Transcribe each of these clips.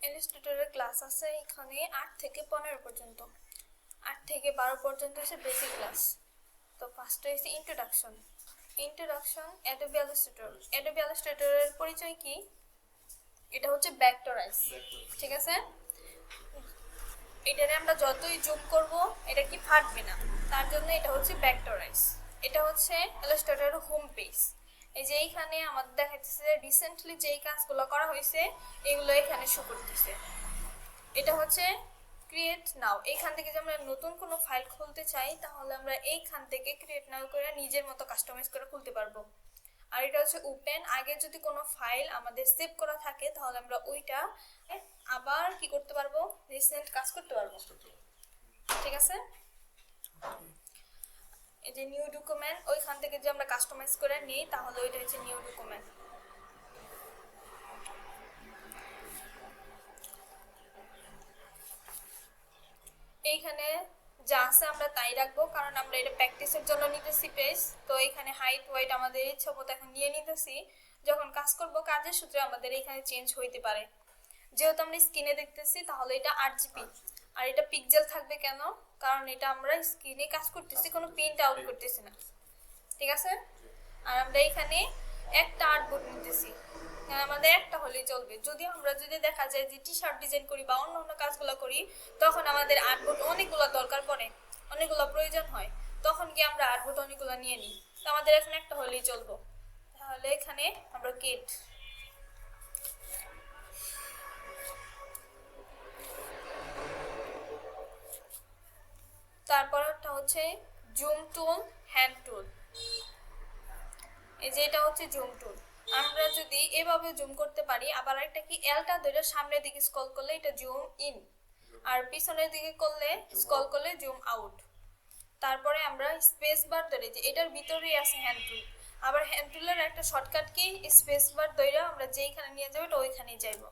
ইলাস্ট্রেটরের class আছে এখানে 8 থেকে 15 পর্যন্ত, 8 থেকে 12 পর্যন্ত হচ্ছে বেসিক ক্লাস। তো ফার্স্টে হচ্ছে ইন্ট্রোডাকশন অ্যাডোবি ইলাস্ট্রেটর। অ্যাডোবি ইলাস্ট্রেটরের পরিচয় কি? এটা হচ্ছে ভেক্টরাইজ, ঠিক আছে? এটারে আমরা যতই জুম করব এটা কি ফাটবে না, তার জন্য এটা হচ্ছে ভেক্টরাইজ। এটা হচ্ছে ইলাস্ট্রেটরের হোম পেজ। এই যে এইখানে আমাদের দেখাচ্ছে রিসেন্টলি যেই কাজগুলো করা হয়েছে এগুলো এখানে শো করতেছে। এটা হচ্ছে ক্রিয়েট নাও। এইখান থেকে যদি আমরা নতুন কোনো ফাইল খুলতে চাই তাহলে আমরা এইখান থেকে ক্রিয়েট নাও করে নিজের মতো কাস্টমাইজ করে খুলতে পারবো। আর এটা হচ্ছে ওপেন। আগে যদি কোনো ফাইল আমাদের সেভ করা থাকে তাহলে আমরা ওইটা আবার কি করতে পারবো, রিসেন্ট কাজ করতে পারবো, ঠিক আছে? এই যে নিউ ডকুমেন্ট, ওইখান থেকে যে আমরা কাস্টমাইজ করে নিই তাহলে ওইটা হচ্ছে নিউ ডকুমেন্ট। এইখানে যা আছে আমরা তাই রাখবো, কারণ আমরা এটা প্র্যাকটিসের জন্য নিতেছি পেজ। তো এখানে হাইট ওয়াইট আমাদের ইচ্ছা মতো এখন নিয়ে নিতেছি। যখন কাজ করব কাজের সূত্রে আমাদের এখানে চেঞ্জ হইতে পারে। যেহেতু আমরা স্ক্রিনে দেখতেছি তাহলে এটা 8GB। আর এটা পিক্সেল থাকবে কেন? কারণ এটা আমরা স্ক্রিনে কাজ করতেছি, কোনো প্রিন্ট আউট করতেছি না, ঠিক আছে? আর আমরা এখানে একটা আর্টবোর্ড নিতেছি, আমাদের একটা হলেই চলবে। যদি দেখা যায় যে টি শার্ট ডিজাইন করি বা অন্য অন্য কাজগুলো করি তখন আমাদের আর্টবোর্ড অনেকগুলো দরকার পড়ে, অনেকগুলো প্রয়োজন হয়, তখন কি আমরা আর্টবোর্ড অনেকগুলো নিয়ে নিই। তো আমাদের এখন একটা হলেই চলবো। তাহলে এখানে আমরা কেট, তারপরটা হচ্ছে জুম টুল, হ্যান্ড টুল। এই যে এটা হচ্ছে জুম টুল। আমরা যদি এভাবে জুম করতে পারি, আবার একটা কি এলটা ধরে সামনের দিকে স্ক্রল করলে এটা জুম ইন, আর পিছনের দিকে করলে স্ক্রল করলে জুম আউট। তারপরে আমরা স্পেস বার ধরে, যে এটার ভিতরেই আছে হ্যান্ড টুল। আবার হ্যান্ড টুলের একটা শর্টকাট কি, স্পেস বার ধরে আমরা যেইখানে নিয়ে যাবো এটা ওইখানেই যাইব।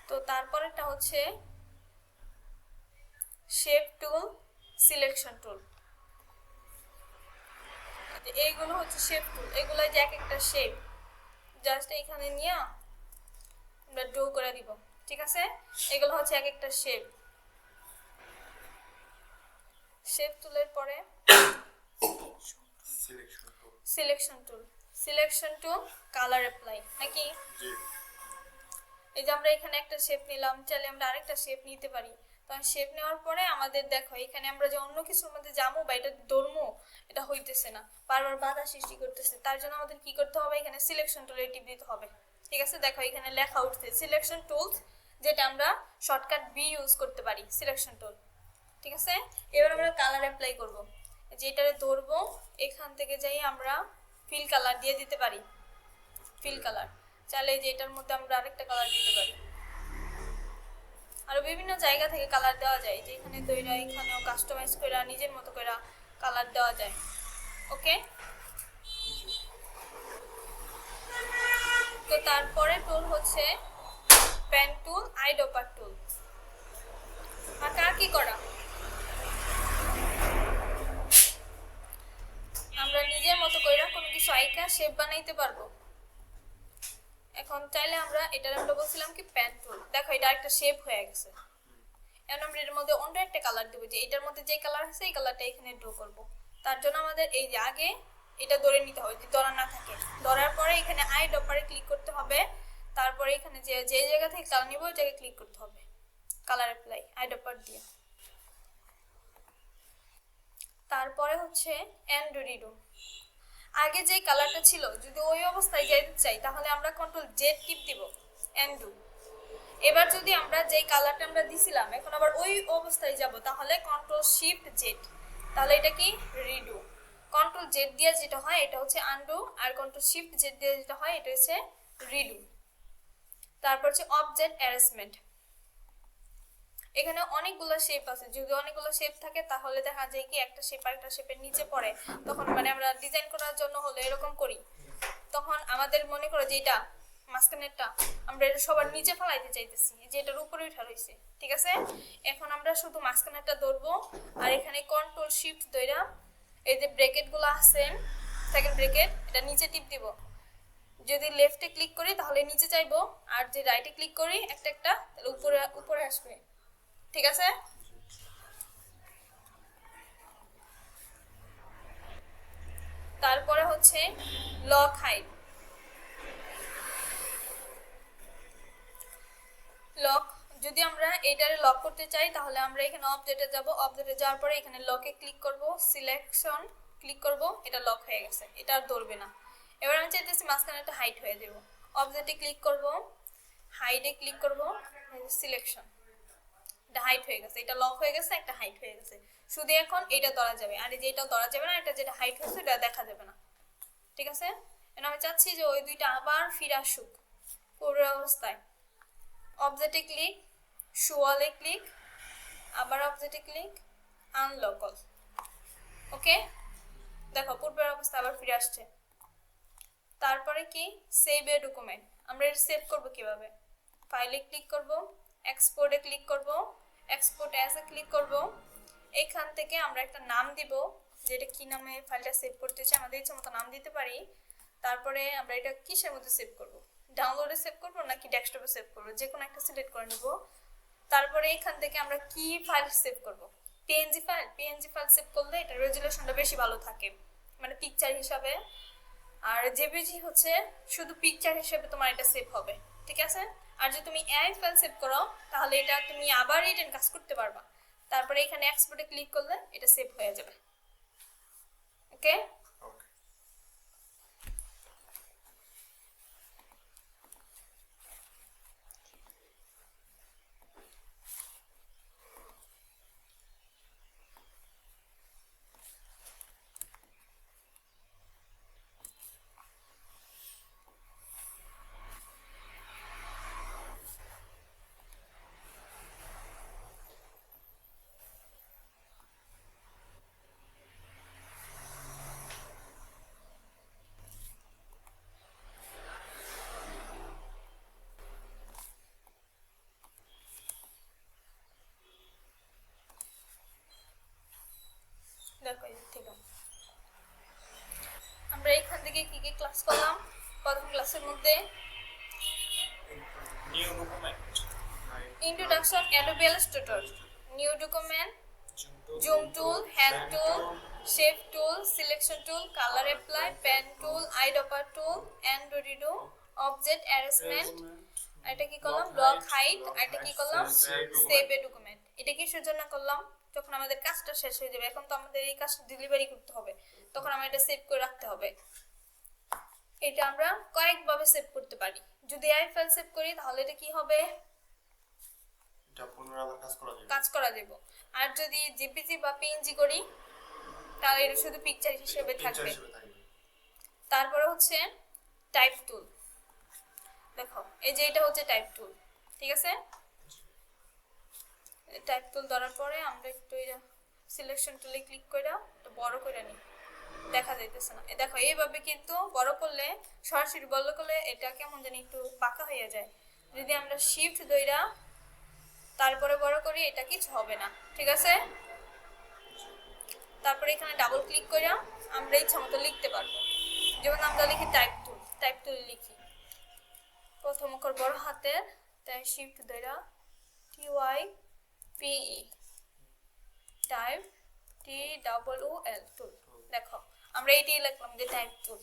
তো তারপরেটা হচ্ছে শেপ টুল, সিলেকশন টুল। এইগুলো হচ্ছে শেপ টুল। এগুলো যে এক একটা শেপ জাস্ট এখানে নিয়ে আমরা ড্র করে দিব, ঠিক আছে? এগুলো হচ্ছে এক একটা শেপ। শেপ টুলের পরে সিলেকশন টুল কালার অ্যাপ্লাই, নাকি? এই যে আমরা এখানে একটা শেপ নিলাম, চাইলে আমরা আরেকটা শেপ নিতে পারি। তখন শেপ নেওয়ার পরে আমাদের দেখো এখানে আমরা যে অন্য কিছুর মধ্যে যাবো বা এটা ধরবো, এটা হইতেছে না, বারবার বাধা সৃষ্টি করতেছে। তার জন্য আমাদের কি করতে হবে, এখানে সিলেকশন টুলে টিপ দিতে হবে, ঠিক আছে? দেখো এখানে লেখা উঠছে সিলেকশন টুলস, যেটা আমরা শর্টকাট বি ইউজ করতে পারি, সিলেকশন টুল, ঠিক আছে? এবার আমরা কালার অ্যাপ্লাই করব। যেটারে ধরবো এখান থেকে যাই আমরা ফিল কালার দিয়ে দিতে পারি, ফিল কালার। চাইলে যে এটার মধ্যে আমরা আরেকটা কালার দিতে পারি। আরো বিভিন্ন জায়গা থেকে কালার দেওয়া যায়, যে এখানে দইরা এখানেও কাস্টমাইজ করে নিজের মতো করে কালার দেওয়া যায়। ওকে, তো তারপরে টুল হচ্ছে পেন টুল, আইড্রপার টুল। আর কার কি করা, আমরা নিজের মতো করে কোনো কিছু আইকা শেপ বানাইতে পারবো। এখন চাইলে আমরা এটার আমরা বলছিলাম কি পেন টুল, দেখো এটা একটা শেপ হয়ে গেছে। এখন আমরা এর মধ্যে অন্য একটা কালার দেবো, যে এটার মধ্যে যে কালার আছে এই কালারটা এখানে ড্র করব। তার জন্য আমাদের এই যে আগে এটা ধরে নিতে হবে, যদি ধরা না থাকে। ধরার পরে এখানে আই ডপারে ক্লিক করতে হবে। তারপরে এখানে যে যে জায়গা থেকে কালার নিব ওই জায়গায় ক্লিক করতে হবে, কালার অ্যাপ্লাই আই ডপার দিয়ে। তারপরে হচ্ছে এন্ড রিডো। আগে যে কালারটা ছিল যদি ওই অবস্থায় যেতে চাই তাহলে আমরা কন্ট্রোল জেড টিপ দিব, এন্ডু। এবার যদি আমরা যেই কালারটা আমরা দিছিলাম এখন আবার ওই অবস্থায় যাব তাহলে কন্ট্রোল শিফট জেড, তাহলে এটা কি রিডু। কন্ট্রোল জেড দিয়ে যেটা হয় এটা হচ্ছে আনডু, আর কন্ট্রোল শিফট জেড দিয়ে যেটা হয় এটা হচ্ছে রিডু। তারপর হচ্ছে অবজেক্ট অ্যারেঞ্জমেন্ট। এখানে অনেকগুলো শেপ আছে, যদি অনেকগুলো শেপ থাকে তাহলে দেখা যায় কি একটা শেপ আরেকটা শেপের নিচে পড়ে। তখন মানে আমরা ডিজাইন করার জন্য হলে এরকম করি, তখন আমাদের মনে করো যে এটা মাঝখানেরটা আমরা এটা সবার নিচে ফেলাইতে চাইতেছি, যে এটার উপরে উঠা রয়েছে, ঠিক আছে? এখন আমরা শুধু মাঝখানেরটা ধরবো আর এখানে কন্ট্রোল শিফট ধইরা এই যে ব্র্যাকেটগুলো আছে সেকেন্ড ব্র্যাকেট, এটা নিচে টিপ দিব। যদি লেফটে ক্লিক করি তাহলে নিচে যাইবো, আর যে রাইটে ক্লিক করি একটা একটা তাহলে উপরে উপরে আসবে। ঠিক আছে? তারপরে হচ্ছে লক হাইড। লক যদি আমরা এটারে লক করতে চাই তাহলে আমরা এখানে অবজেক্টে যাব, অবজেক্টে যাওয়ার পরে এখানে লকে ক্লিক করব, সিলেকশন ক্লিক করব, এটা লক হয়ে গেছে, এটা আর ধরবে না। এবার আমি চাইতেছি মাঝখানে একটা হাইড হয়ে যাব, অবজেক্টে ক্লিক করব, হাইডে ক্লিক করব, সিলেকশন, এটা হাইড হয়ে গেছে, এটা লক হয়ে গেছে, একটা হাইড হয়ে গেছে। শুধু এখন এটা ধরা যাবে, আর এই যে এটা ধরা যাবে না, এটা যেটা হাইড হয়েছে এটা দেখা যাবে না। ঠিক আছে? এখন আমি চাচ্ছি যে ওই দুইটা আবার ফিরে আসুক পূর্বের অবস্থায়। অবজেক্টে ক্লিক, শো অলে ক্লিক, আবার অবজেক্টে ক্লিক, আনলক অল। ওকে, দেখো পূর্বের অবস্থা আবার ফিরে আসছে। তারপরে কি সেভ এ ডকুমেন্ট, আমরা এটা সেভ করব কিভাবে? ফাইলে ক্লিক করব, এক্সপোর্টে ক্লিক করব, এক্সপোর্ট অ্যাজ এ ক্লিক করব। এখান থেকে আমরা একটা নাম দিব, যেটা কি নামে ফাইলটা সেভ করতে চাই আমাদের ইচ্ছা মতো নাম দিতে পারি। তারপরে আমরা এটা কিসের মধ্যে সেভ করব, ডাউনলোডে সেভ করব নাকি ডেস্কটপে সেভ করব, যে কোনো একটা সিলেক্ট করে নিব। তারপরে এখান থেকে আমরা কি ফাইল সেভ করব, PNG file. PNG file save করলে এটা রেজুলেশনটা বেশি ভালো থাকে, মানে পিকচার হিসাবে। আর জেপিজি হচ্ছে শুধু পিকচার হিসেবে তোমার এটা সেভ হবে। ঠিক আছে? আর যদি তুমি এআই ফাইল সেভ করো তাহলে এটা তুমি আবার রিটার্ন কাজ করতে পারবা। তারপরে এখানে এক্সপোর্টে ক্লিক করলে এটা সেভ হয়ে যাবে। ওকে, দেখো এই থেকে আমরা এখান থেকে কি কি ক্লাস করলাম। প্রথম ক্লাসের মধ্যে new document, introduction, Adobe Illustrator, new document, zoom tool, hand tool, shape tool, selection tool, colour apply, pen tool, eyedropper tool, undo redo, object arrangement, এটা কি করলাম ব্লক হাইড, এটা কি করলাম সেভ এ ডকুমেন্ট। এটা কিসের জন্য করলাম? যখন আমাদের কাজটা শেষ হয়ে যাবে, এখন তো আমাদের এই কাজটা ডেলিভারি করতে হবে, তখন আমরা এটা সেভ করে রাখতে হবে। এটা আমরা কয়েকভাবে সেভ করতে পারি। যদি আই ফাইল সেভ করি তাহলে এটা কি হবে, এটা পুনরায় কাজ করা যাবে। আর যদি জেপিজি বা পিএনজি করি তাহলে এটা শুধু পিকচার হিসেবে থাকবে। তারপরে হচ্ছে টাইপ টুল, দেখো এই যে এটা হচ্ছে টাইপ টুল। ঠিক আছে? টাইপ টুল ধরার পরে আমরা একটু এটা সিলেকশন টুলে ক্লিক করে একটু বড় করে নিই, দেখা যাইতেছে না। দেখো এইভাবে কিন্তু বড় করলে, সরাসরি বড় করলে এটা কেমন জানি একটু পাকা হয়ে যায়। যদি আমরা শিফট ধইরা তারপরে বড় করি এটা কিছু হবে না। ঠিক আছে? তারপরে এখানে ডাবল ক্লিক করে আমরা ইচ্ছা মতো লিখতে পারবো। যেমন আমরা লিখি টাইপ টুল, টাইপ টুল লিখি প্রথম অক্ষর বড় হাতের, তাই শিফট ধইরা TYPE, টাইপ TOOL টুল। দেখো আমরা এটাই লিখলাম যে টাইপ টুল।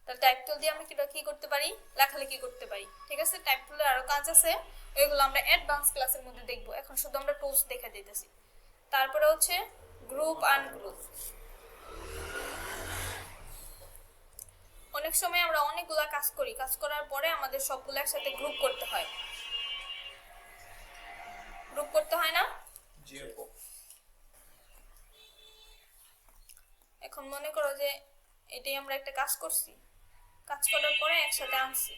তাহলে টাইপ টুল দিয়ে আমরা কি করতে পারি, লেখালেখি করতে পারি। ঠিক আছে? টাইপ টুলের আরো কাজ আছে, ওইগুলো আমরা অ্যাডভান্স ক্লাসের মধ্যে দেখবো, এখন শুধু আমরা টুলস দেখা দিতেছি। তারপরে হচ্ছে গ্রুপ আনগ্রুপ। অনেক সময় আমরা অনেকগুলা কাজ করি, কাজ করার পরে আমাদের সবগুলো একসাথে গ্রুপ করতে হয়। গ্রুপ করতে হয় না? এখন মনে করো যে এটাই আমরা একটা কাজ করছি, কাজ করার পরে একসাথে আনছি।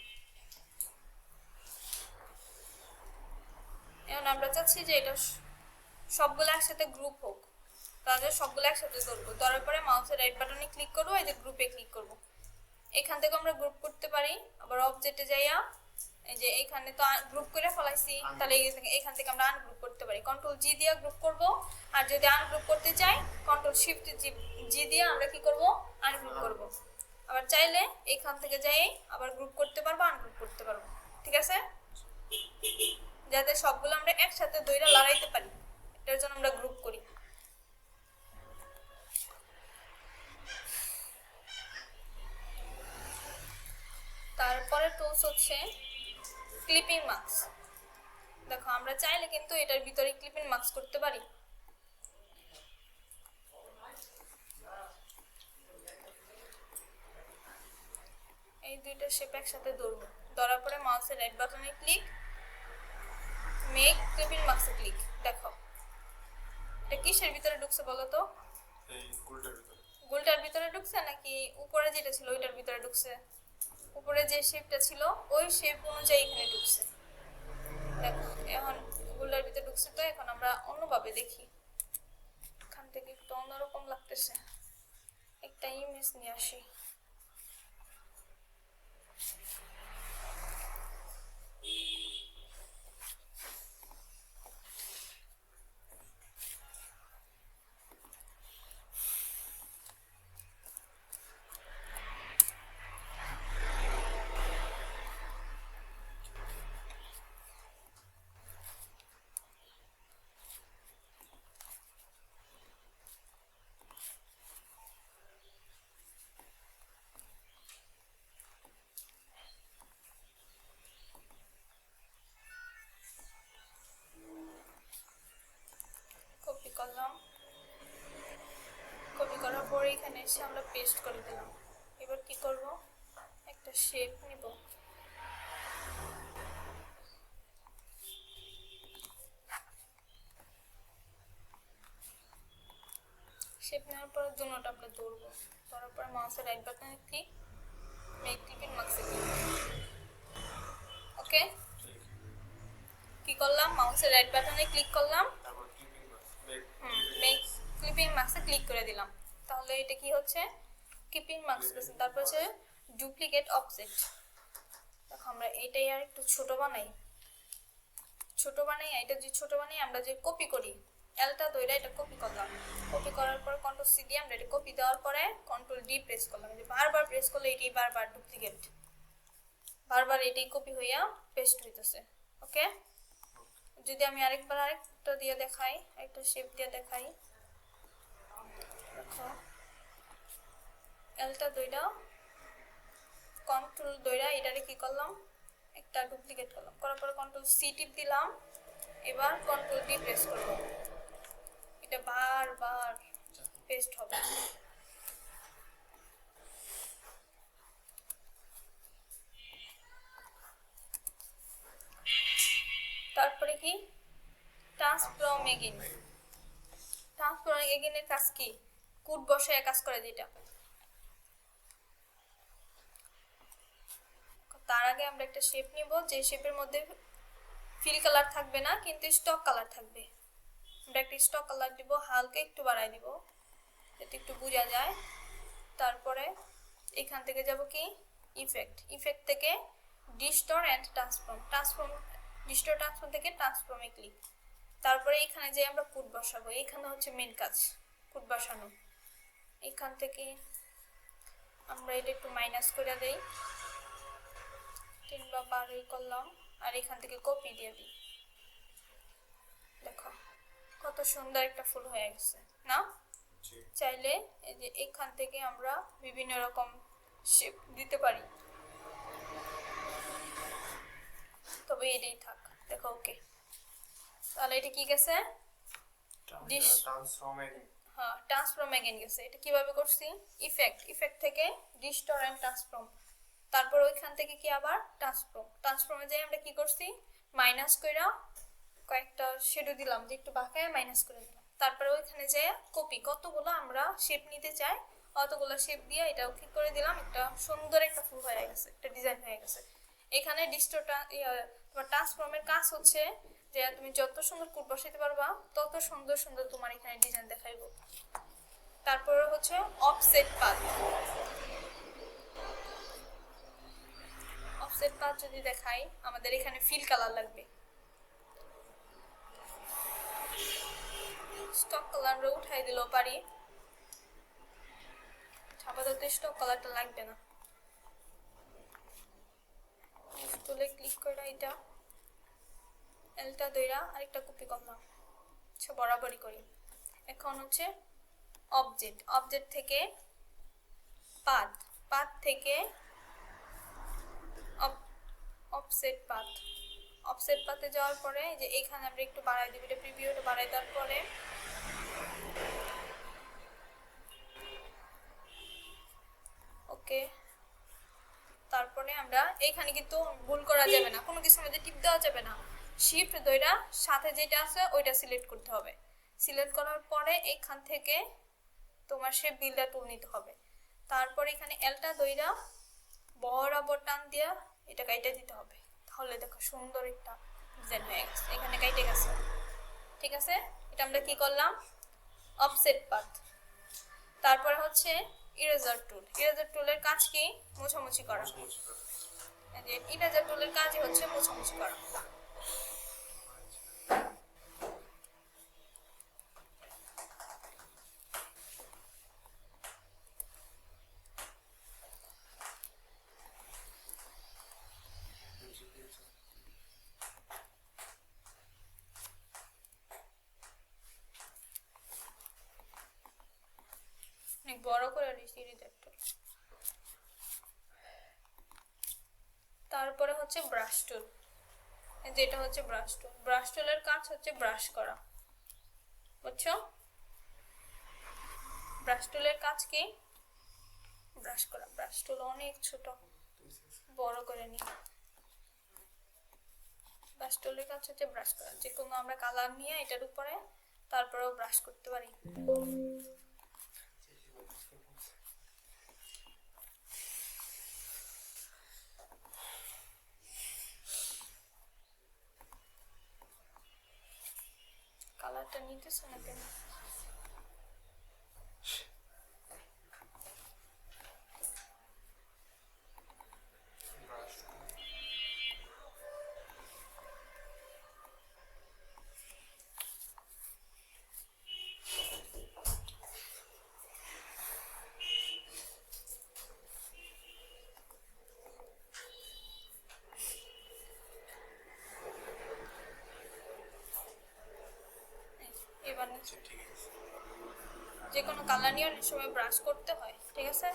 এখন আমরা চাচ্ছি যে এটা সবগুলো একসাথে গ্রুপ হোক, তাহলে সবগুলো একসাথে ধরবো। ধরার পরে মাউসের রাইট বাটনে ক্লিক করবো, এই যে গ্রুপে ক্লিক করবো। এখান থেকে আমরা গ্রুপ করতে পারি। আবার অবজেক্টে যাইয়া এই যে এখানে তো গ্রুপ করে ফলাইছি, তাহলে এখান থেকে আমরা আনগ্রুপ করতে পারি। কন্ট্রোল জি দিয়ে গ্রুপ করব, আর যদি আনগ্রুপ করতে চাই কন্ট্রোল শিফট জি দিয়ে আমরা কি করব, আনগ্রুপ করব। আবার চাইলে এখান থেকে যাই আবার গ্রুপ করতে পারবো, আনগ্রুপ করতে পারবো। ঠিক আছে, যাতে সবগুলো আমরা একসাথে দইরা লড়াইতে পারি, এটার জন্য আমরা গ্রুপ করি। তারপরে টুলস হচ্ছে ক্লিপিং মার্কস। দেখো আমরা চাইলে কিন্তু এটার ভিতরে ক্লিপিং মার্কস করতে পারি। এই দুইটা শেপ একসাথে ধরবো, ধরার পরে মাউসের রাইট বাটনে ক্লিক, মেক ক্লিপিং মার্কসে ক্লিক। দেখো এটা কিসের ভিতরে ঢুকছে বলো তো? এই গোলটার ভিতরে। গোলটার ভিতরে ঢুকছে নাকি উপরে যেটা ছিল ওইটার ভিতরে ঢুকছে? উপরে যে শেপটা ছিল ওই শেপ অনুযায়ী এখানে ঢুকছে। দেখো এখন গোলটার ভিতরে ঢুকছে, তো এখন আমরা অন্যভাবে দেখি। এখান থেকে একটু অন্যরকম লাগতেছে, একটা ইমেজ নিয়ে আসি। কপি করলাম, কপি করার পরে এখানে এসে আমরা পেস্ট করে দিলাম। এবার কি করব, একটা শেপ নিব, শেপ নেওয়ার পর দুটোটা আমরা ধরবো, ধরার পর মাউসের রাইট বাটনে ক্লিক, মেক ক্লিপিং মার্কসে ক্লিক। ওকে, কি করলাম, মাউসের রাইট বাটনে ক্লিক করলাম, তারপর ক্লিপিং মার্কস, মেক ক্লিপিং মার্কসে ক্লিক করে দিলাম। তাহলে এটা কি হচ্ছে, ক্লিপিং মার্কস পেয়েছে। তারপর হচ্ছে ডুপ্লিকেট অবজেক্ট। দেখো আমরা এটাই আর একটু ছোট বানাই, এটা যে ছোট বানাই আমরা যে কপি করি, এলটা ধরে এটা কপি করলাম, কপি করার পর কন্ট্রোল সি দিয়ে আমরা এটা কপি দেওয়ার পরে কন্ট্রোল ডি প্রেস করলাম। যে বারবার প্রেস করলে এটাই বারবার ডুপ্লিকেট, বারবার এটাই কপি হইয়া পেস্ট হইতেছে। ওকে, যদি আমি আরেকবার আরেকটা দিয়ে দেখাই, একটা শেপ দিয়ে দেখাই। দেখো এলটা দইরা কন্ট্রোল দইরা এটারে কি করলাম, একটা ডুপ্লিকেট করলাম, করার পরে কন্ট্রোল সি টিপ দিলাম, এবার কন্ট্রোল ডি প্রেস করব, এটা বারবার পেস্ট হবে। তারপরে কি ট্রান্সফর্ম এগেইন, ট্রান্সফর্ম এগেইনের কাজ কি, কোড বসায় কাজ করে যেটা। তার আগে আমরা একটা শেপ নিব, যে শেপের মধ্যে ফিল কালার থাকবে না কিন্তু স্টক কালার থাকবে। আমরা একটা স্টক কালার দিব, হালকা একটু বাড়াই দিব যাতে একটু বোঝা যায়। তারপরে এখান থেকে যাব কি ইফেক্ট, ইফেক্ট থেকে ডিস্টর এন্ড ট্রান্সফর্ম, ডিস্টর ট্রান্সফর্ম থেকে ট্রান্সফর্মে ক্লিক। তারপরে এখানে যে আমরা কোড বসাবো, এখানে হচ্ছে মেন কাজ কোড বসানো। এখান থেকে আমরা এটা একটু মাইনাস করে দেই, 3 বা 12 করলাম, আর এখান থেকে কপি দিয়ে দিই। দেখো কত সুন্দর একটা ফুল হয়ে গেছে না? চাইলে এই যে এখান থেকে আমরা বিভিন্ন রকম শেপ দিতে পারি, তবে এটাই থাক। দেখো ওকে, তাহলে এটা কি গেছে, হ্যাঁ ট্রান্সফর্ম এগেইন গেছে। এটা কিভাবে করছি, ইফেক্ট থেকে ডিস্টর এন্ড ট্রান্সফর্ম, তারপর ওইখান থেকে কি আবার ট্রান্সফর্মে যাই আমরা কি করছি, মাইনাস কইরা কয়েকটা শেডো দিলাম, যে একটু বাঁকায় মাইনাস করে দিলাম। তারপরে ওইখানে যে কপি, কতগুলো আমরা শেপ নিতে চাই অতগুলো শেপ দিয়ে এটাও কি করে দিলাম, একটা সুন্দর একটা ফুল হয়ে গেছে, একটা ডিজাইন হয়ে গেছে। এখানে ডিস্টরটা তোমার ট্রান্সফর্মের কাজ হচ্ছে যে তুমি যত সুন্দর কোড বসাইতে পারবা তত সুন্দর সুন্দর তোমার এখানে ডিজাইন দেখাইবো। তারপরে হচ্ছে অফসেট পাথ, অফসেট পাথ যদি দেখাই আমাদের এখানে ফিল কালার লাগবে, স্টক কালার আমরা উঠাই দিলেও পারি। আপাতত স্টক কালারটা লাগবে না। টুলে ক্লিক করে এটা এলটা দইরা আরেকটা কপি করলাম, আচ্ছা বরাবরই করি। এখন হচ্ছে অবজেক্ট থেকে পাথ থেকে অফসেট পাথে যাওয়ার পরে যে এখানে আমরা একটু বাড়াই দেব, এটা প্রিভিউটা বাড়াই দেওয়ার পরে ওকে। তারপরে আমরা এখানে কিন্তু ভুল করা যাবে না, কোনো কিছু মধ্যে টিপ দেওয়া যাবে না। শিফট দইরা সাথে যেটা আছে ওইটা সিলেক্ট করতে হবে। সিলেক্ট করার পরে এখান থেকে তোমার শেপ বিল্ডার টুল নিতে হবে। তারপর এখানে এলটা দইরা বরাবর টান দিয়া এটা কাইটা দিতে হবে, তাহলে দেখো সুন্দর একটা ডিজাইন হয়ে গেছে। এখানে কাইটে গেছে, ঠিক আছে। এটা আমরা কি করলাম, অফসেট পাথ। তারপরে হচ্ছে ইরেজার টুলের কাজ কি, মোছামুছি করা। ইরেজার টুলের কাজই হচ্ছে মোছামুছি করা। অনেক বড় করে দিয়েছি ইরেজার টুল। তারপরে হচ্ছে ব্রাশ টুল, যেটা হচ্ছে ব্রাশ টুলের কাজ হচ্ছে ব্রাশ করা, বুঝছো? ব্রাশ টুলের কাজ কি, ব্রাশ করা। ব্রাশ টুল অনেক ছোট, বড় করে নি। ব্রাশ টুলের কাজ হচ্ছে ব্রাশ করা, যে কোনো আমরা কালার নিয়ে এটার উপরে তারপরেও ব্রাশ করতে পারি। কালারটা নিতেছে না কেন? এবার নিচে ঠিক আছে। যে কোনো কালার নিয়ে অনেক সময় ব্রাশ করতে হয়, ঠিক আছে।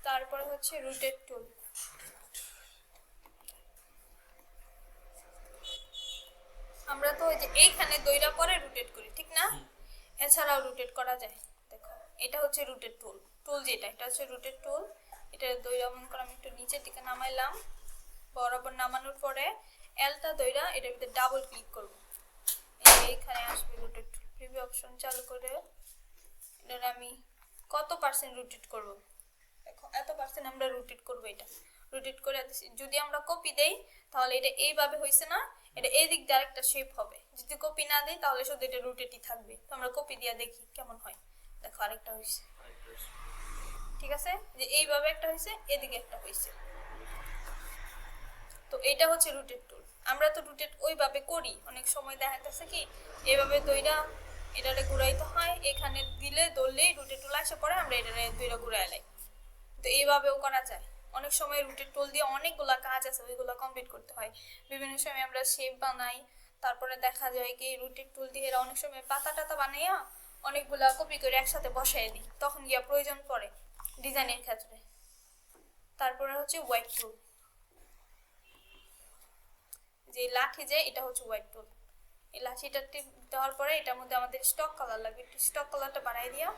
তারপরে হচ্ছে রুটেট টুল। আমরা তো ওই যে এইখানে দইরা পরে রুটেট করি, ঠিক না? এছাড়াও রুটেট করা যায়। দেখো এটা হচ্ছে রুটেট টুল, যেটা এটা হচ্ছে রুটেট টুল। এটা দইরা মনে করো আমি একটু নিচের দিকে নামাইলাম, বরাবর নামানোর পরে এলটা দইরা এটার ভিতরে ডাবল ক্লিক করব, এইখানে আসবে রুটেট টুল। প্রিভিউ অপশন চালু করে এটা আমি কত পার্সেন্ট রুটেট করব, দেখো এত পার্সেন্ট আমরা রুটেট করব। এটা রুটেট করে যদি আমরা কপি দেই তাহলে এটা এইভাবে হইছে না, এটা এই দিক দিয়ে আরেকটা শেপ হবে। যদি কপি না দেই তাহলে শুধু এটা রুটেটই থাকবে। তো আমরা কপি দিয়ে দেখি কেমন হয়। দেখো আরেকটা হইছে, ঠিক আছে, যে এইভাবে একটা হইছে, এদিকে একটা হইছে। তো এটা হচ্ছে রুটেট টুল। আমরা তো রুটেট ওইভাবে করি, অনেক সময় দেখা যাচ্ছে কি এইভাবে দইরা এটারে ঘুরাইতে হয়, এখানে দিলে ধরলেই রুটেট টুল আসে, পরে আমরা এটারে দইরা ঘুরাই লাই। তো এইভাবেও করা যায়। অনেক সময় রুটেট টুল দিয়ে অনেকগুলা কাজ আছে, ওইগুলো কমপ্লিট করতে হয়। বিভিন্ন সময় আমরা শেপ বানাই, তারপরে দেখা যায় কি রুটেট টুল দিয়ে এরা অনেক সময় পাতা টাতা বানাইয়া অনেকগুলা কপি করে একসাথে বসাই দিই, তখন গিয়া প্রয়োজন পড়ে ডিজাইনের ক্ষেত্রে। তারপরে হচ্ছে হোয়াইট টুল, যে লাঠি, যে এটা হচ্ছে হোয়াইট টুল। এই লাঠিটা টিপ দেওয়ার পরে এটার মধ্যে আমাদের স্টক কালার লাগবে, একটু স্টক কালারটা বাড়াই দিয়া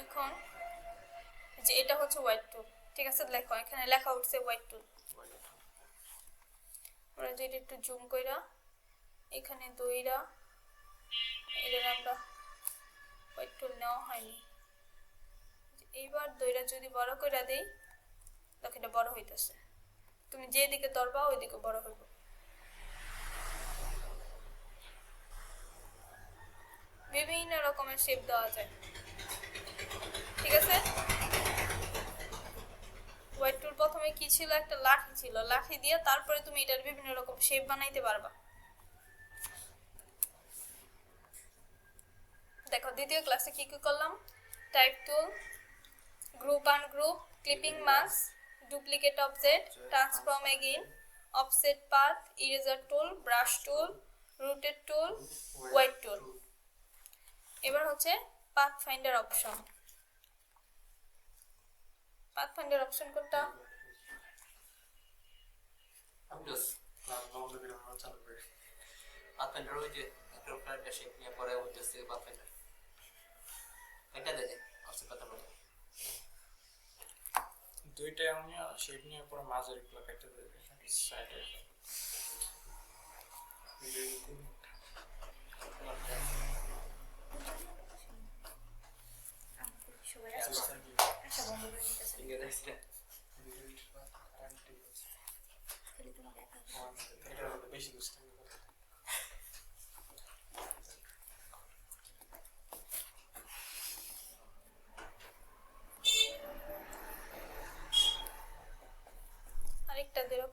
এখন যে এটা হচ্ছে হোয়াইট টুল, ঠিক আছে। লেখো এখানে লেখা উঠছে হোয়াইট টুল। আমরা যেটা একটু জুম কইরা এখানে দইরা এটা আমরা হোয়াইট টুল নেওয়া হয়নি, এইবার দইরা যদি বড় কইরা দেই দেখো এটা বড় হইতেছে। তুমি যেদিকে ধরবা ওইদিকে বড় হইব। বিভিন্ন রকমের শেপ দেওয়া যায়। ঠিক আছে, হোয়াইট টুল প্রথমে কি ছিল, একটা লাঠি ছিল, লাঠি দিয়ে তারপরে তুমি এটার বিভিন্ন রকম শেপ বানাইতে পারবা। দেখো দ্বিতীয় ক্লাসে কি কি করলাম, type tool, group ungroup, clipping mask, duplicate object, transform again, offset path, eraser tool, brush tool, rotate tool, white tool. এবার হচ্ছে pathfinder option. Pathfinder option কোনটা? উইন্ডোজ বন্ধ করে আমরা চালু করি। পাথফাইন্ডার ওই যে একটা ফ্ল্যাট শেপ নিয়ে পরে উইন্ডোজ থেকে পাথফাইন্ডার এটা দেখে অবশ্যই কথা বলতে দুইটা এমনি শেপ নিয়ে পরে মাঝের গুলো কেটে দেবে সাইডে এটা বেশি বুঝতে হবে। আরেকটা দেবো,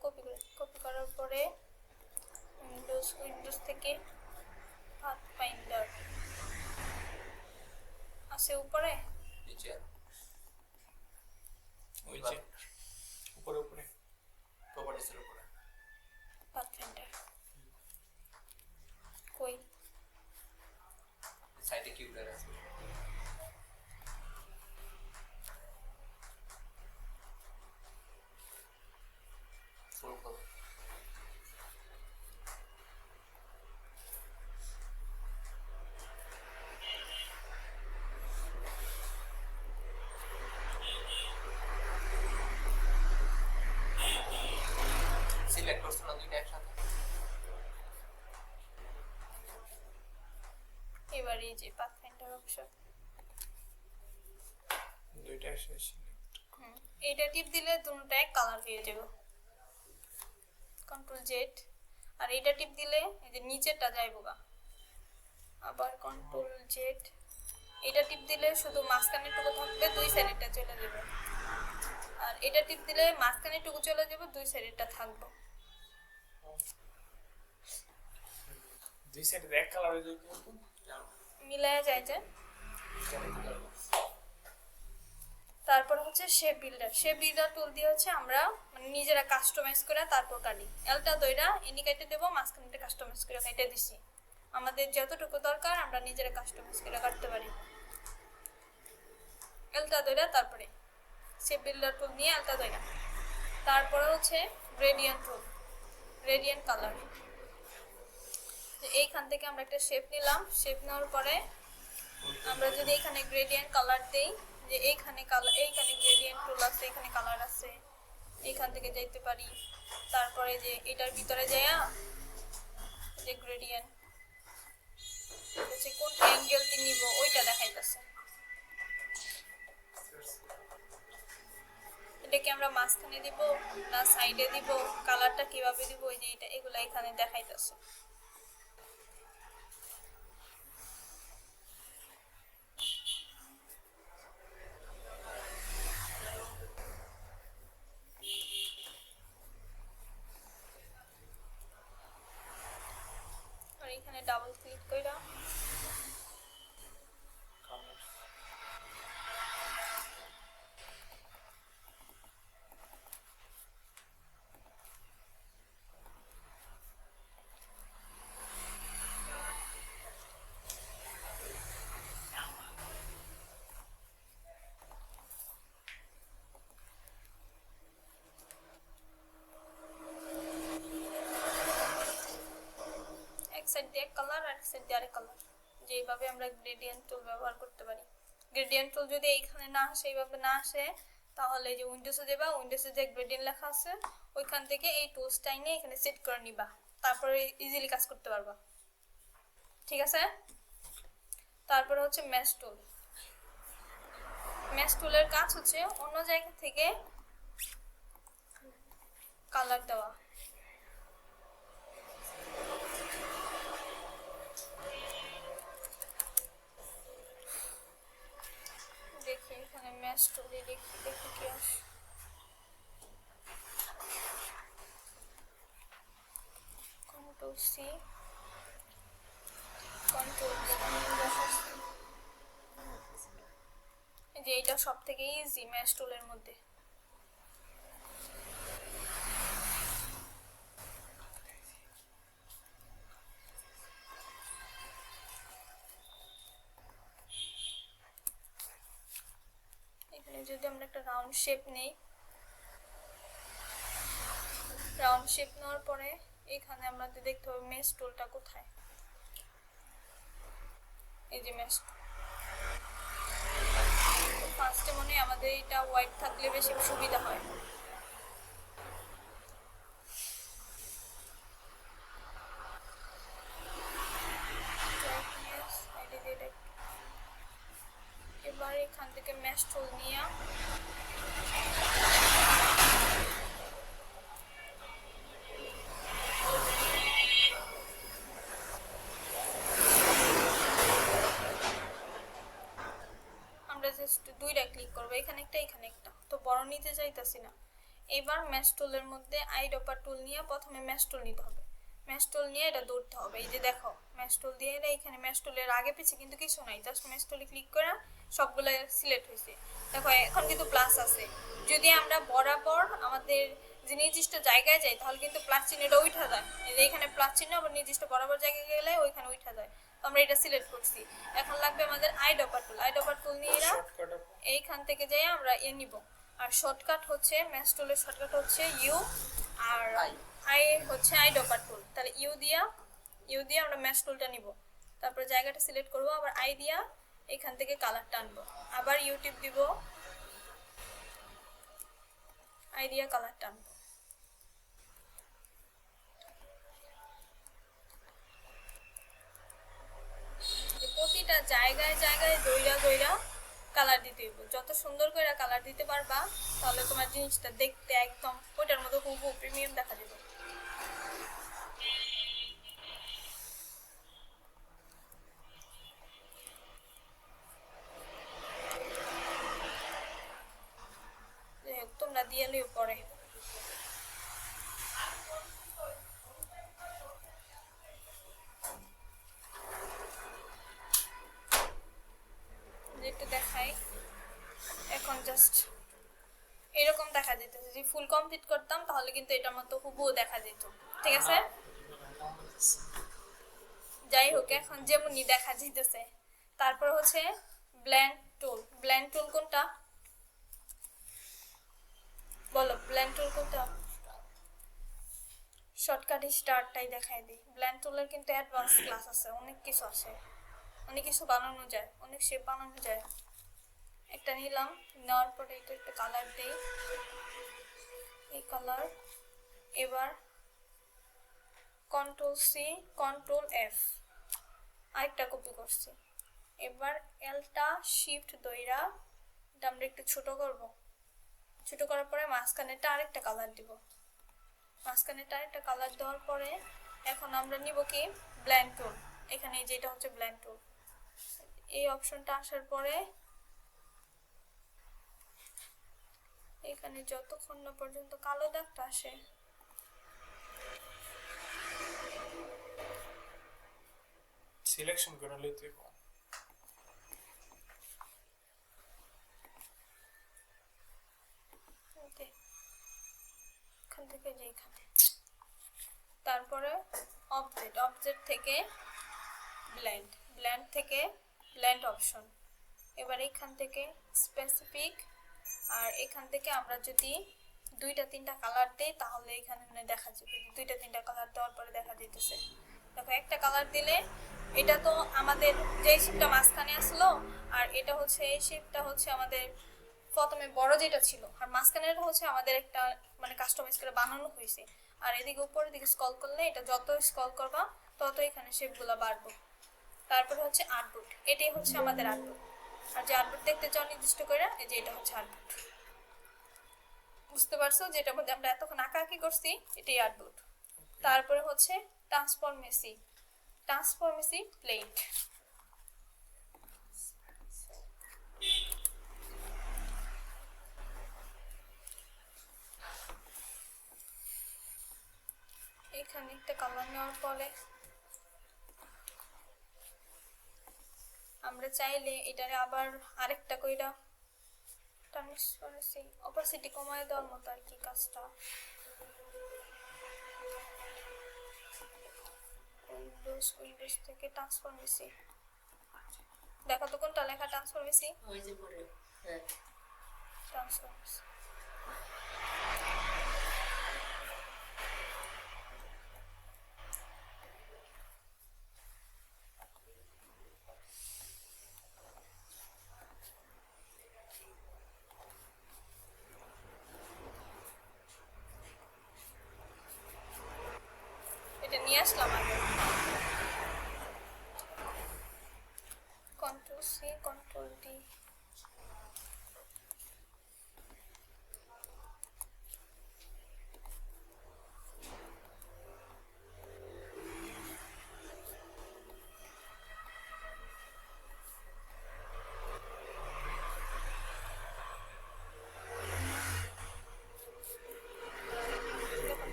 কপি করার পরে উইন্ডোজ থেকে পাথ ফাইন্ডার আছে উপরে, নিচে ওই যে উপরে উপরে প্রপার্টিসের উপরে পাথ ফাইন্ডার কই? সাইডে কিউলার আছে ফুল কর সিলেক্ট করছো না দুইটা একসাথে এবার এই যে পাথ ফাইন্ডার অপশন, দুইটা একসাথে এইটা টিপ দিলে দুটোটাই কালার হয়ে যাবে, কন্ট্রোল জেড। আর এইটা টিপ দিলে এই যে নিচেরটা যাইবো গা, আবার কন্ট্রোল জেড। এটা টিপ দিলে শুধু মাঝখানের টুকু থাকবে, দুই সাইডেরটা চলে যাবে। আর এটা টিপ দিলে মাঝখানের টুকু চলে যাবে, দুই সাইডেরটা থাকবে। দুই সাইডে এক কালার হয়ে যাবে মিলায়া যায় যে। তারপর হচ্ছে শেপ বিল্ডার। শেপ বিল্ডার টুল দিয়ে হচ্ছে আমরা মানে নিজেরা কাস্টমাইজ করে তারপর কাটি। এলটা দইরা এনি কেটে দেবো, মাঝখানটা কাস্টমাইজ করে কেটে দিছি। আমাদের যতটুকু দরকার আমরা নিজেরা কাস্টমাইজ করে কাটতে পারি। এলটা দইরা তারপরে শেপ বিল্ডার টুল নিয়ে এলটা দইরা, তারপরে হচ্ছে গ্রেডিয়েন্ট টুল, গ্রেডিয়েন্ট কালার। এইখান থেকে আমরা একটা শেপ নিলাম, শেপ নেওয়ার পরে আমরা যদি এখানে গ্রেডিয়েন্ট কালার দেই, যে এইখানে কালার, এইখানে গ্রেডিয়েন্ট টুল আছে, এখানে কালার আছে, এইখান থেকে যাইতে পারি। তারপরে যে এটার ভিতরে যাইয়া যে গ্রেডিয়েন্ট হচ্ছে কোন অ্যাঙ্গেলটি নিব ওইটা দেখাইতেছে। এটাকে আমরা মাঝখানে দিব না সাইডে দিব, কালারটা কিভাবে দিব, ওই যে এটা এগুলা এখানে দেখাইতেছে। আর এখানে ডাবল ক্লিক কইরা এক সাইড দিয়ে কালার আর এক সাইড দিয়ে আরেক কালার, যেভাবে আমরা গ্রেডিয়েন্ট টুল ব্যবহার করতে পারি। গ্রেডিয়েন্ট টুল যদি এইখানে না আসে, এইভাবে না আসে, তাহলে যে উইন্ডোজে যাবা, উইন্ডোজে যে গ্রেডিয়েন্ট লেখা আছে ওইখান থেকে এই টুলসটা নিয়ে এখানে সেট করে নিবা, তারপরে ইজিলি কাজ করতে পারবা। ঠিক আছে, তারপরে হচ্ছে ম্যাশ টুল। ম্যাশ টুলের কাজ হচ্ছে অন্য জায়গা থেকে কালার দেওয়া। সি কন্ট্রোল যে এটা সব থেকে ইজি ম্যাশ টুলের মধ্যে। এখানে যদি আমরা একটা রাউন্ড শেপ নেই, রাউন্ড শেপ নেওয়ার পরে এখানে আমাদের দেখতে হবে মেশ টুলটা কোথায়। এই যে মেশ ফার্স্টে মনে হয় আমাদের এটা হোয়াইট থাকলে বেশি সুবিধা হয়। এবার এখান থেকে মেশ টুল নিয়ে আমরা জাস্ট দুইটা ক্লিক করবো, এখানে একটা এখানে একটা, তো বড় নিতে চাইতাছি না। এবার ম্যাশ টুলের মধ্যে আইড্রপার টুল নিয়ে প্রথমে ম্যাশ টুল নিতে হবে, ম্যাশ টুল নিয়ে এটা ধরতে হবে। এই যে দেখো ম্যাশ টুল দিয়ে এটা এখানে ম্যাশ টুলের আগে পিছে কিন্তু কিছু নাই, জাস্ট ম্যাশ টুলে ক্লিক করে সবগুলো সিলেক্ট হয়েছে। দেখো এখন কিন্তু প্লাস আছে, যদি আমরা বরাবর আমাদের যে নির্দিষ্ট জায়গায় যাই তাহলে কিন্তু প্লাস চিহ্নটা উঠা যায়। এই যে এখানে প্লাস চিহ্ন আবার নির্দিষ্ট বরাবর জায়গায় গেলে ওইখানে উঠা যায়, তো আমরা এটা সিলেক্ট করছি। এখন লাগবে আমাদের আইড্রপার টুল, আইড্রপার টুল নিয়ে এইখান থেকে যাই আমরা নিব। আর শর্টকাট হচ্ছে ম্যাশ টুলের শর্টকাট হচ্ছে ইউ, আর আই হচ্ছে আইড্রপার টুল। তাহলে ইউ দিয়ে আমরা ম্যাশ টুলটা নিব, তারপরে জায়গাটা সিলেক্ট করব, আবার আই দিয়া এখান থেকে কালারটা আনবো, আবার ইউটিউব দিব, আই দিয়া কালারটা আনবো। প্রতিটা জায়গায় জায়গায় দইরা কালার দিতে হইব। যত সুন্দর করে কালার দিতে পারবা তাহলে তোমার জিনিসটা দেখতে একদম ওটার মতো হুবহু প্রিমিয়াম দেখা যাবে। তোমরা দিয়ে লিও পরে। একটু দেখাই, এখন জাস্ট এরকম দেখা যেতেছে। যদি ফুল কমপ্লিট করতাম তাহলে কিন্তু এটার মতো হুবহু দেখা যেত, ঠিক আছে। যাই হোক এখন যেমনই দেখা যেতেছে। তারপর হচ্ছে ব্লেন্ড টুল, ব্লেন্ড টুল কোনটা বলো, ব্লেন্ড টুল কোনটা? শর্টকাট স্টার্টটাই দেখাই দিই। ব্লেন্ড টুলের কিন্তু অ্যাডভান্স ক্লাস আছে, অনেক কিছু আছে, অনেক কিছু বানানো যায়, অনেক শেপ বানানো যায়। একটা নিলাম, নেওয়ার পরে এটা একটা কালার দেই, এই কালার। এবার কন্ট্রোল সি কন্ট্রোল এফ, আরেকটা কপি করছি। এবার এলটা শিফট দইরা এটা আমরা একটু ছোট করব, ছোট করার পরে মাঝখানেটা আরেকটা কালার দিব, মাঝখানেটা আরেকটা কালার দেওয়ার পরে এখন আমরা নিব কি ব্লেন্ড টুল। এখানে যেটা হচ্ছে ব্লেন্ড টুল, এই অপশনটা আসার পরে এখানে যতক্ষণ না পর্যন্ত কালো দাগটা আসে সিলেকশন করে লইতে হবে। এখান থেকে যেখানে, তারপরে অবজেক্ট, অবজেক্ট থেকে ব্লেন্ড, ব্লেন্ড থেকে ব্লেন্ড অপশন। এবার এখান থেকে স্পেসিফিক, আর এখান থেকে আমরা যদি দুইটা তিনটা কালার দেই তাহলে এখানে দেখা যাবে দুইটা তিনটা কালার দেওয়ার পরে দেখা যেতেছে। দেখো একটা কালার দিলে এটা তো আমাদের যে শেপটা মাঝখানে আসলো, আর এটা হচ্ছে এই শেপটা হচ্ছে আমাদের প্রথমে বড় যেটা ছিল, আর মাঝখানেটা হচ্ছে আমাদের একটা মানে কাস্টমাইজ করে বানানো হয়েছে। আর এদিকে উপরের দিকে স্ক্রল করলে এটা যত স্ক্রল করবা তত এখানে শেপগুলো বাড়বে। তারপরে হচ্ছে আর্টবোর্ড, এটাই হচ্ছে আমাদের আর্টবোর্ড। আর যে আর্টবোর্ড দেখতে চাও নির্দিষ্ট করে, এই যে এটা হচ্ছে আর্টবোর্ড। বুঝতে পারছো যেটার মধ্যে আমরা এতক্ষণ আঁকাআঁকি করছি, এটাই আর্টবোর্ড। তারপরে হচ্ছে ট্রান্সফরমেসি, ট্রান্সফরমেসি প্লেট। এখানে একটা কালার নেওয়ার পরে আমরা চাইলে এটারে আবার আরেকটা কইরা ট্রান্সপারেন্সি অপাসিটি কমায় দেওয়ার মতো আর কি কাজটা। উইন্ডোজ থেকে ট্রান্সফরমেসি দেখো তো কোনটা লেখা ট্রান্সফরমেসি ওই যে পরে হ্যাঁ ট্রান্সফরমেসি এটা নিয়ে আসলাম আগে কন্ট্রোল সি কন্ট্রোল ডি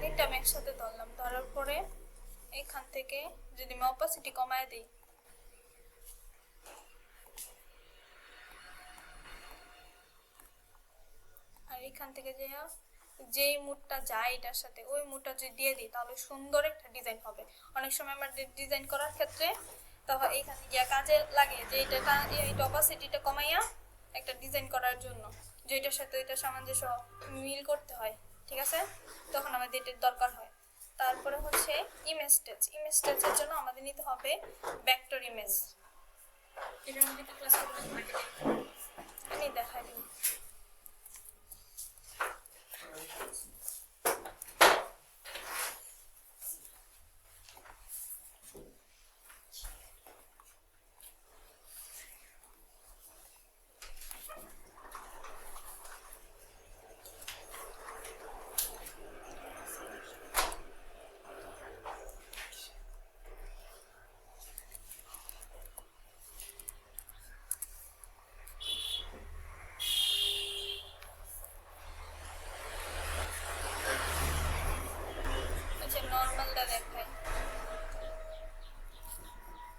এটা আমি একসাথে ধরলাম, ধরার পরে এখান থেকে যদি আমি অপাসিটি কমায় দিই আর এখান থেকে যেই মুডটা যায় এটার সাথে ওই মুডটা যদি দিয়ে দিই তাহলে সুন্দর একটা ডিজাইন হবে। অনেক সময় আমরা ডিজাইন করার ক্ষেত্রে তখন এইখানে গিয়া কাজে লাগে যে এইটা অপাসিটিটা কমাইয়া একটা ডিজাইন করার জন্য যে এটার সাথে এটা সামঞ্জস্য মিল করতে হয়, ঠিক আছে? তখন আমাদের এটার দরকার হয়। তারপরে হচ্ছে ইমেজ স্টেজের জন্য আমাদের নিতে হবে ভেক্টর ইমেজ। এটার মধ্যে একটা ক্লাস করতে হবে আমি দেখাই দিই। নরমালটা দেখাই।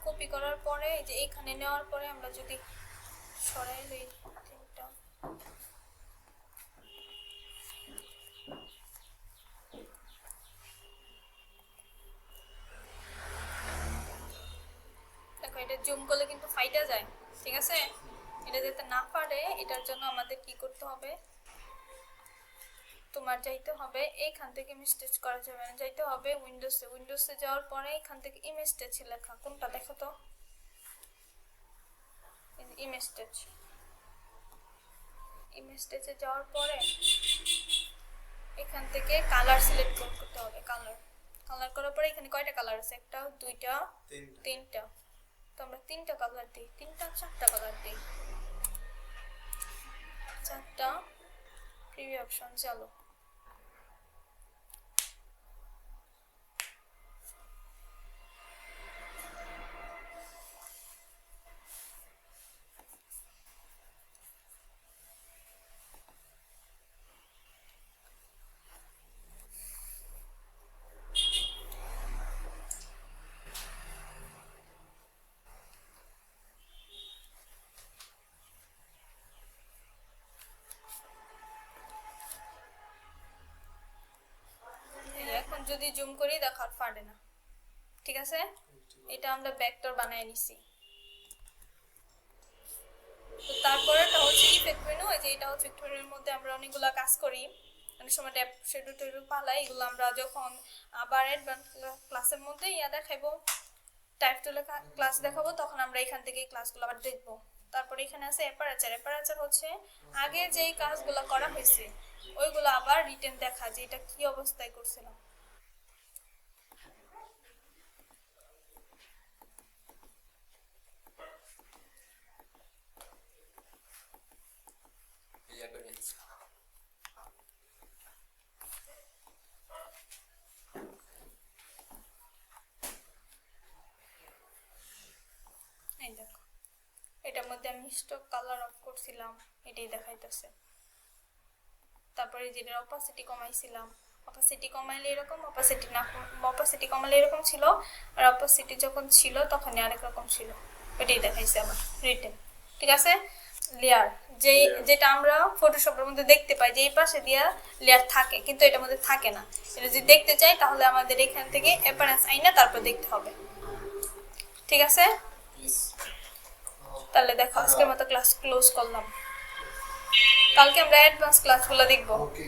কপি করার পরে এই যে এখানে নেওয়ার পরে আমরা যদি সরাই লই তিনটা দেখো এটা জুম করলে কিন্তু ফাইটা যায়, ঠিক আছে? এটা যাতে না পারে এটার জন্য আমাদের কি করতে হবে, তোমার যাইতে হবে এইখান থেকে ইমেজ স্টেজ করা যাবে না, যাইতে হবে উইন্ডোজে যাওয়ার পরে এখান থেকে ইমেজ স্টেজ লেখা কোনটা দেখো তো, ইমেজ স্টেজে যাওয়ার পরে এখান থেকে কালার সিলেক্ট করতে হবে। কালার করার পরে এখানে কয়টা কালার আছে, একটা দুইটা তিনটা, তো আমরা তিনটা কালার দিই, চারটা কালার দিই, চারটা প্রিভিউ অপশন চালু। এখন যদি জুম করি দেখার পারে না, ঠিক আছে? এটা আমরা ভেক্টর বানায় নিছি। তো তারপরেটা হচ্ছে ইফেক্ট মেনু, এই যে এটা হচ্ছে ইফেক্ট মেনুর মধ্যে আমরা অনেকগুলো কাজ করি, অনেক সময় ট্যাব শেডো টেডো পালাই, এগুলো আমরা যখন আবার অ্যাডভান্স ক্লাসের মধ্যে দেখাবো, টাইপ টুলে ক্লাস দেখাবো, তখন আমরা এখান থেকে ক্লাসগুলো আবার দেখবো। তারপরে এখানে আছে অ্যাপারেচার হচ্ছে আগে যেই কাজগুলো করা হয়েছে ওইগুলো আবার রিটেন দেখা যে এটা কি অবস্থায় করছিলাম। এই দেখো এটার মধ্যে আমি স্টক কালার অফ করছিলাম, এটাই দেখাইতেছে। তারপরে যেটা অপাসিটি কমাইছিলাম অপাসিটি কমাইলে এরকম, অপাসিটি কমাইলে এরকম ছিল, আর অপাসিটি যখন ছিল তখনই আরেক রকম ছিল। এটাই দেখাইছে আমার রিটেন। ঠিক আছে, লেয়ার যেটা আমরা ফটোশপের মধ্যে দেখতে পাই যে এই পাশে দিয়া লেয়ার থাকে, কিন্তু এটার মধ্যে থাকে না। এটা যদি দেখতে চাই তাহলে আমাদের এখান থেকে অ্যাপারেন্স আইনা তারপর দেখতে হবে। ঠিক আছে, তাহলে দেখো আজকের মতো ক্লাস ক্লোজ করলাম। কালকে আমরা অ্যাডভান্স ক্লাসগুলো দেখবো। ওকে।